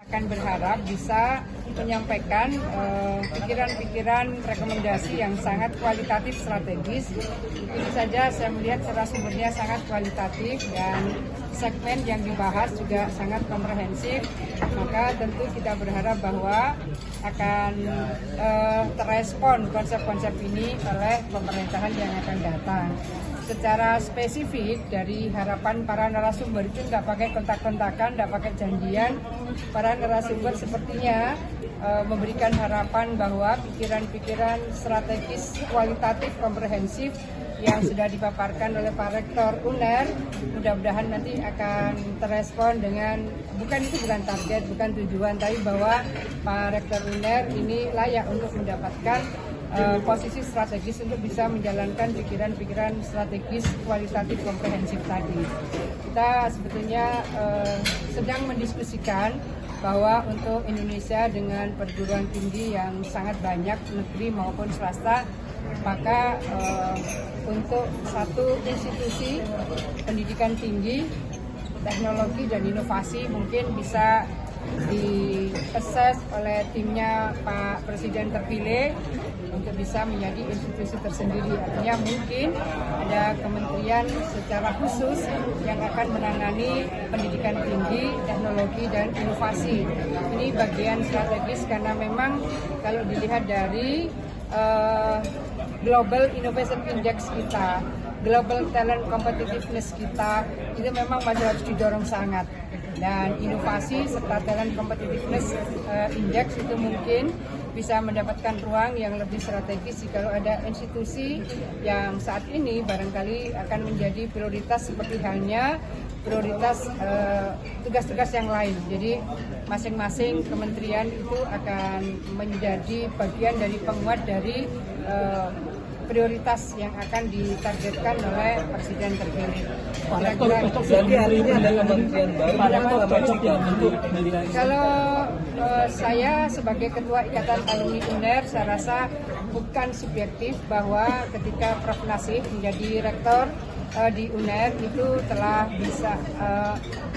Akan berharap bisa menyampaikan pikiran-pikiran rekomendasi yang sangat kualitatif strategis. Tentu saja saya melihat secara sumbernya sangat kualitatif dan segmen yang dibahas juga sangat komprehensif. Maka tentu kita berharap bahwa akan terrespon konsep-konsep ini oleh pemerintahan yang akan datang. Secara spesifik dari harapan para narasumber itu nggak pakai kontak-kontakan, nggak pakai janjian. Para narasumber sepertinya memberikan harapan bahwa pikiran-pikiran strategis kualitatif komprehensif yang sudah dipaparkan oleh Pak Rektor UNER mudah-mudahan nanti akan terrespon dengan bukan target, bukan tujuan, tapi bahwa Pak Rektor UNER ini layak untuk mendapatkan posisi strategis untuk bisa menjalankan pikiran-pikiran strategis kualitatif komprehensif tadi. Kita sebetulnya sedang mendiskusikan bahwa untuk Indonesia dengan perguruan tinggi yang sangat banyak negeri maupun swasta, maka untuk satu institusi pendidikan tinggi, teknologi dan inovasi mungkin bisa di-assess oleh timnya Pak Presiden terpilih untuk bisa menjadi institusi tersendiri. Artinya mungkin ada kementerian secara khusus yang akan menangani pendidikan tinggi, teknologi, dan inovasi. Ini bagian strategis karena memang kalau dilihat dari Global Innovation Index kita, Global Talent Competitiveness kita, itu memang masih harus didorong sangat. Dan inovasi serta talent competitiveness index itu mungkin bisa mendapatkan ruang yang lebih strategis kalau ada institusi yang saat ini barangkali akan menjadi prioritas seperti halnya prioritas tugas-tugas yang lain. Jadi masing-masing kementerian itu akan menjadi bagian dari penguat dari prioritas yang akan ditargetkan oleh Presiden terpilih. Jadi hari ini ada kementerian baru. Kalau saya sebagai Ketua Ikatan Alumni UNER, saya rasa bukan subjektif bahwa ketika Prof. Nasih menjadi rektor di UNER itu telah bisa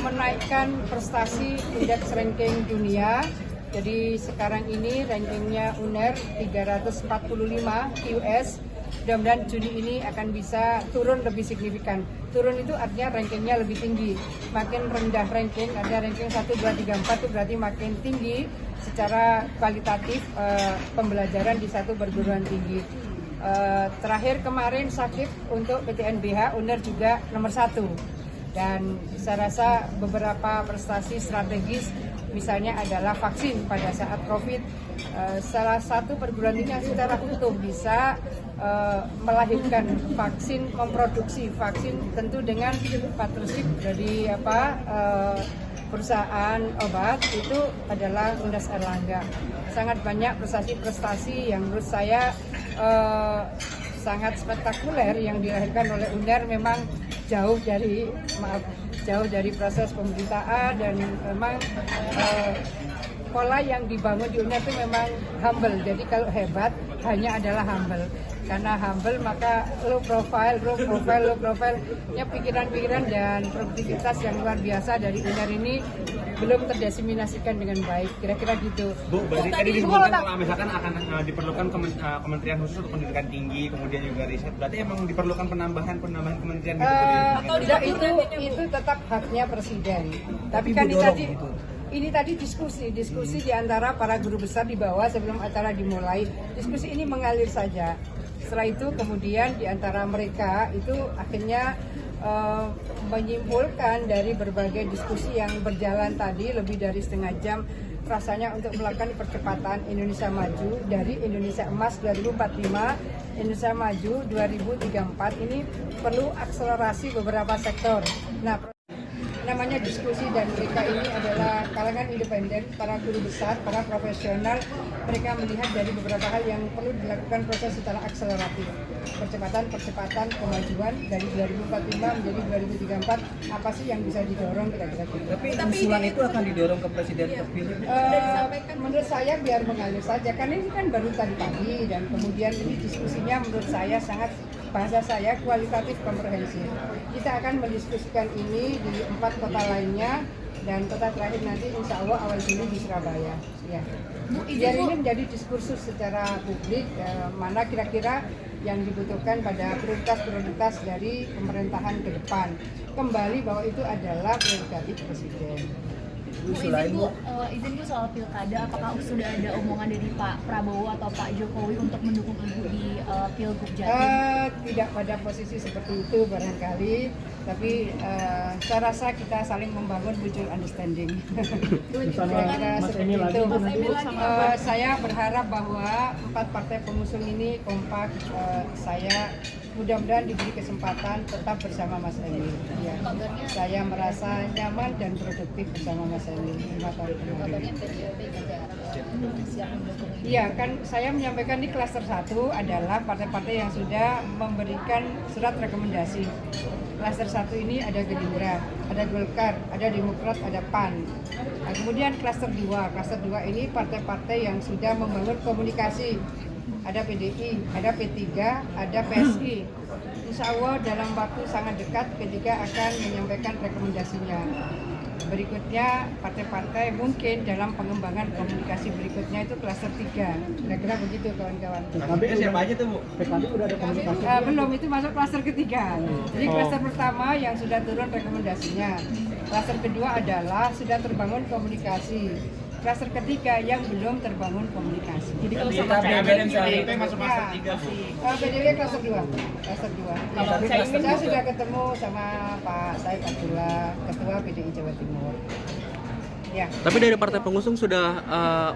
menaikkan prestasi indeks ranking dunia. Jadi sekarang ini rankingnya UNER 345 US. Mudah-mudahan Juni ini akan bisa turun lebih signifikan. Turun itu artinya rankingnya lebih tinggi. Makin rendah ranking, ada ranking 1, 2, 3, 4 itu berarti makin tinggi secara kualitatif pembelajaran di satu perguruan tinggi. Terakhir kemarin sakit untuk PTNBH, UNER juga nomor 1. Dan saya rasa beberapa prestasi strategis misalnya adalah vaksin pada saat COVID. Salah satu perguruan tinggi yang secara utuh bisa melahirkan vaksin, memproduksi vaksin tentu dengan partnership dari perusahaan obat itu adalah Undas Erlangga. Sangat banyak prestasi-prestasi yang menurut saya sangat spektakuler yang dilahirkan oleh UNER, memang jauh dari proses pemberitaan dan memang pola yang dibangun di UNER itu memang humble. Jadi kalau hebat hanya adalah humble. Karena humble maka low profile nya pikiran-pikiran dan produktivitas yang luar biasa dari UNER ini belum terdiseminasikan dengan baik, kira-kira gitu. Bu, berarti tadi disebutkan kalau misalkan akan diperlukan kementerian khusus untuk pendidikan tinggi, kemudian juga riset, berarti emang diperlukan penambahan kementerian gitu? Itu tetap haknya Presiden. Tapi kan ini tadi diskusi di antara para guru besar di bawah sebelum acara dimulai. Diskusi ini mengalir saja. Setelah itu kemudian di antara mereka itu akhirnya menyimpulkan dari berbagai diskusi yang berjalan tadi lebih dari setengah jam, rasanya untuk melakukan percepatan Indonesia Maju dari Indonesia Emas 2045, Indonesia Maju 2034 ini perlu akselerasi beberapa sektor. Nah, namanya diskusi dan mereka ini adalah kalangan independen, para guru besar, para profesional. Mereka melihat dari beberapa hal yang perlu dilakukan proses secara akseleratif. Percepatan kemajuan dari 2045 menjadi 2034, apa sih yang bisa didorong kira-kira gitu. Tapi usulan itu akan didorong ke Presiden terpilih? Menurut saya biar mengalir saja, karena ini kan baru tadi pagi dan kemudian ini diskusinya menurut saya sangat, bahasa saya kualitatif komprehensif. Kita akan mendiskusikan ini di 4 kota lainnya dan kota terakhir nanti insya Allah awal Juni di Surabaya. Ya. Biar ini menjadi diskursus secara publik mana kira-kira yang dibutuhkan pada prioritas-prioritas dari pemerintahan ke depan. Kembali bahwa itu adalah prerogatif Presiden. Izin Bu soal pilkada, apakah sudah ada omongan dari Pak Prabowo atau Pak Jokowi untuk mendukung Ibu di Pilgub Jatim? Tidak pada posisi seperti itu barangkali, tapi saya rasa kita saling membangun mutual understanding. Saya berharap bahwa 4 partai pengusung ini kompak. Saya mudah-mudahan diberi kesempatan tetap bersama Mas Emil. Ya. Saya merasa nyaman dan produktif bersama Mas Emil. Terima kasih. Iya, kan saya menyampaikan di klaster 1 adalah partai-partai yang sudah memberikan surat rekomendasi. Klaster 1 ini ada Gerindra, ada Golkar, ada Demokrat, ada PAN. Nah, kemudian klaster 2 ini partai-partai yang sudah membangun komunikasi. Ada PDI, ada P3, ada PSI. Insya Allah dalam waktu sangat dekat P3 akan menyampaikan rekomendasinya. Berikutnya partai-partai mungkin dalam pengembangan komunikasi berikutnya itu klaster 3. Kira-kira begitu kawan-kawan. Tapi siapa aja tuh Bu? PKB udah ada komunikasi. Belum, itu masuk klaster ketiga. Jadi klaster pertama yang sudah turun rekomendasinya. Klaster kedua adalah sudah terbangun komunikasi. Klaster ketiga yang belum terbangun komunikasi. Jadi kalau sama PDIP masuk klaster 3 Bu. PDIP klaster 2. Klaster 2. Saya sudah ketemu sama Pak Said Abdullah, Ketua PDI Jawa Timur. Ya. Tapi dari partai pengusung sudah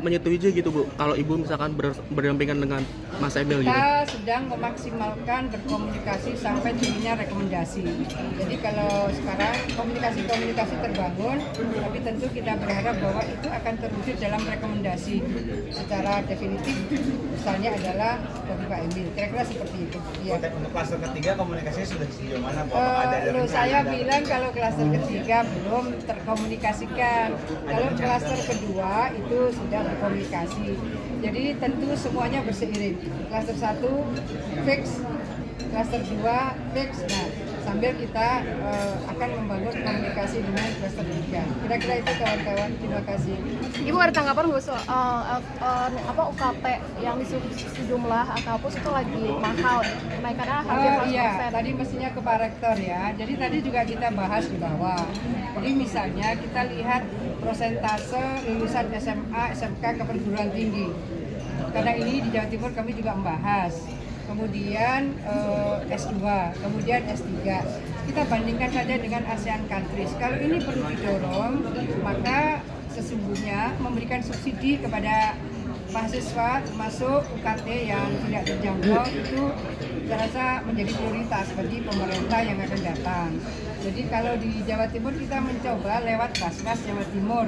menyetujui gitu Bu, kalau Ibu misalkan berdampingan dengan Mas Emil gitu? Kita sedang memaksimalkan berkomunikasi sampai turunnya rekomendasi. Jadi kalau sekarang komunikasi terbangun, tapi tentu kita berharap bahwa itu akan terwujud dalam rekomendasi secara definitif. Misalnya adalah bagi Pak Emil, kira-kira seperti itu. Ya. Untuk klaster ketiga komunikasinya sudah sejauh mana Bu? Ada Saya bilang kalau klaster ketiga belum terkomunikasikan. Kalau klaster kedua itu sudah berkomunikasi. Jadi tentu semuanya berseiring. Klaster 1 fix, klaster 2 fix. Nah, sambil kita akan membangun komunikasi dengan klaster 3. Kira-kira itu kawan-kawan. Terima kasih. Ibu ada tanggapan nggak soal UKP yang di sejumlah kampus itu lagi mahal, kenaikannya hampir 100%. Iya, tadi mestinya ke Pak Rektor ya. Jadi tadi juga kita bahas di bawah. Jadi misalnya kita lihat prosentase lulusan SMA, SMK ke perguruan tinggi. Karena ini di Jawa Timur kami juga membahas. Kemudian S2, kemudian S3. Kita bandingkan saja dengan ASEAN countries. Kalau ini perlu didorong, maka sesungguhnya memberikan subsidi kepada mahasiswa termasuk UKT yang tidak terjangkau itu saya rasa menjadi prioritas bagi pemerintah yang akan datang. Jadi kalau di Jawa Timur kita mencoba lewat Basnas Jawa Timur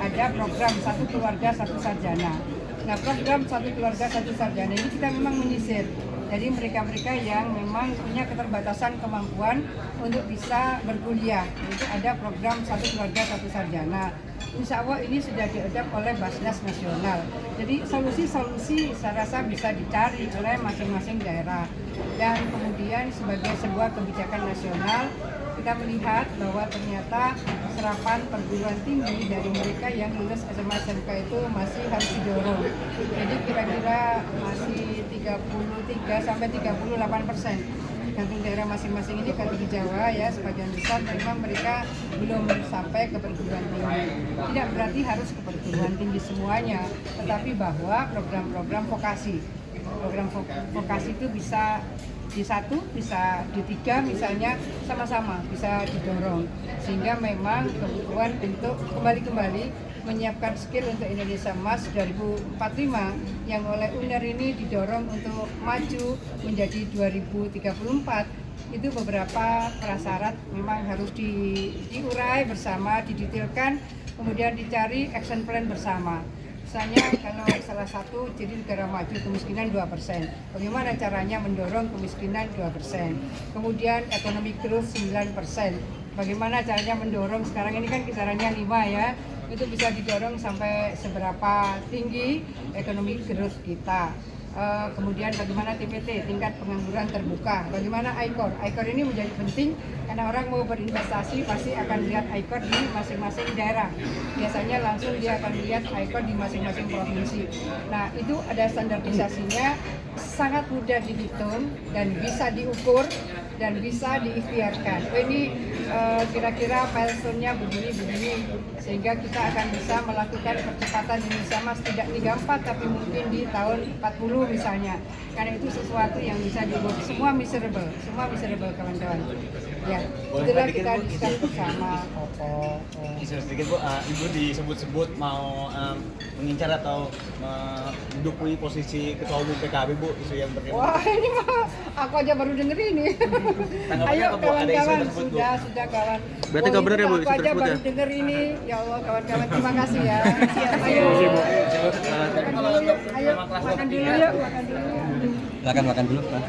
ada program Satu Keluarga Satu Sarjana. Nah, program Satu Keluarga Satu Sarjana ini kita memang menyisir. Jadi mereka-mereka yang memang punya keterbatasan kemampuan untuk bisa berkuliah. Itu ada program Satu Keluarga Satu Sarjana. Insya Allah ini sudah diadap oleh Basnas Nasional. Jadi solusi-solusi saya rasa bisa dicari oleh masing-masing daerah. Dan kemudian sebagai sebuah kebijakan nasional, kita melihat bahwa ternyata serapan perguruan tinggi dari mereka yang lulus SMA SMK itu masih harus didorong. Jadi kira-kira masih 33-38%. Tergantung daerah masing-masing ini. Kalau di Jawa ya sebagian besar memang mereka belum sampai ke perguruan tinggi. Tidak berarti harus ke perguruan tinggi semuanya, tetapi bahwa program-program vokasi. Program vokasi itu bisa di 1, bisa di 3 misalnya sama-sama bisa didorong sehingga memang kebutuhan untuk kembali menyiapkan skill untuk Indonesia Emas 2045 yang oleh UNER ini didorong untuk maju menjadi 2034 itu beberapa prasyarat memang harus diurai bersama, didetailkan, kemudian dicari action plan bersama. Misalnya kalau salah satu ciri negara maju kemiskinan 2%. Bagaimana caranya mendorong kemiskinan 2%. Kemudian ekonomi growth 9%. Bagaimana caranya mendorong, sekarang ini kan kisarannya 5 ya, itu bisa didorong sampai seberapa tinggi ekonomi growth kita. kemudian bagaimana TPT, tingkat pengangguran terbuka, bagaimana ICOR. ICOR ini menjadi penting karena orang mau berinvestasi pasti akan lihat ICOR di masing-masing daerah. Biasanya langsung dia akan lihat ICOR di masing-masing provinsi. Nah, itu ada standarisasinya, sangat mudah dihitung dan bisa diukur dan bisa diikhtiarkan. Ini kira-kira milestone-nya begini-begini, sehingga kita akan bisa melakukan percepatan Indonesia Emas tidak 34 tapi mungkin di tahun 40 misalnya. Karena itu sesuatu yang bisa diukur. Semua miserable kawan-kawan. Ya, itulah kita diskus bersama. Sedikit Bu, Ibu disebut-sebut mau mengincar atau menduduki posisi Ketua Umum PKB Bu, isu yang berkaitan. Wah, ini mah aku aja baru denger ini. Tanggapannya Ayo apa, Bu? Ada isu kawan-kawan, tersebut, Bu? sudah kawan. Berarti nggak benar ya, Bu, Aku isu aja tersebut baru ya? denger ini. Ya Allah kawan-kawan, terima kasih ya. Ayo, makan dulu yuk, makan dulu yuk. Silakan makan dulu, Pak.